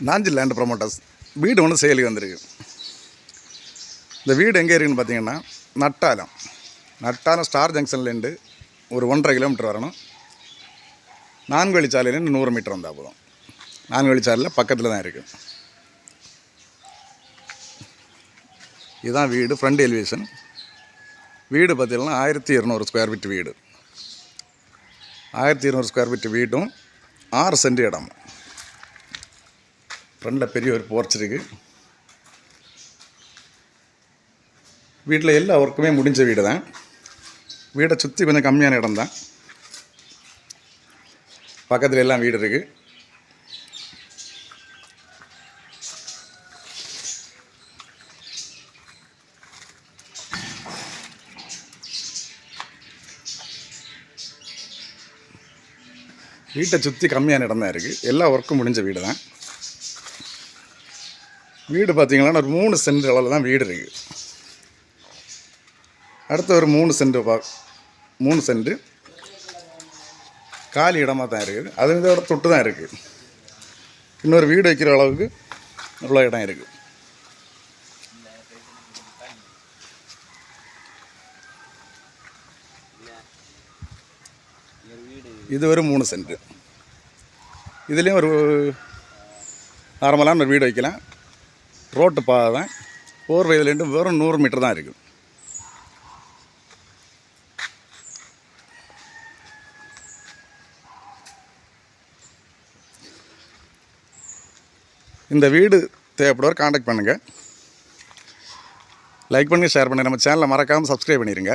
Nanjil land promoters வீடு ஒன்று சேலுக்கு வந்திருக்கு. இந்த வீடு எங்கே இருக்குதுன்னு பார்த்தீங்கன்னா நட்டாலம் ஸ்டார் ஜங்ஷன்லேருந்து ஒரு 1.5 கிலோமீட்டர் வரணும். 4 வழிச்சாலையிலேருந்து 100 மீட்டர் வந்தால் போதும். 4 வழிச்சாலையில் பக்கத்தில் தான் இருக்குது. இதுதான் வீடு, ஃப்ரண்ட் எலிவேஷன். வீடு பார்த்தீங்கன்னா 1200 ஸ்கொயர் ஃபீட் வீடு. 1200 ஸ்கொயர் ஃபீட் வீடும் 6 சென்ட் இடம். ஃப்ரண்டில் பெரிய ஒரு போர்ச் இருக்குது. வீட்டில் எல்லா ஒர்க்குமே முடிஞ்ச வீடு தான். வீடை சுற்றி கொஞ்சம் கம்மியான இடம் தான். பக்கத்தில் எல்லாம் வீடு இருக்குது. வீட்டை சுற்றி கம்மியான இடம் தான் இருக்குது. எல்லா ஒர்க்கும் முடிஞ்ச வீடு தான். வீடு பார்த்திங்கன்னா ஒரு 3 சென்ட் அளவில் தான் வீடு இருக்குது. அடுத்த ஒரு 3 சென்ட் காலி இடமாக தான் இருக்குது. அது இதோட தொட்டு தான் இருக்குது. இன்னொரு வீடு வைக்கிற அளவுக்கு இவ்வளோ இடம் இருக்குது. இது ஒரு 3 சென்ட். இதுலேயும் ஒரு நார்மலான ஒரு வீடு வைக்கலாம். ரோட்டு பாதை தான். 4 வயதுலேருந்து வெறும் 100 மீட்டர் தான் இருக்குது. இந்த வீடு தேவைப்படுவார் காண்டாக்ட் பண்ணுங்கள். லைக் பண்ணி ஷேர் பண்ணுங்கள். நம்ம சேனலை மறக்காமல் சப்ஸ்கிரைப் பண்ணிடுங்க.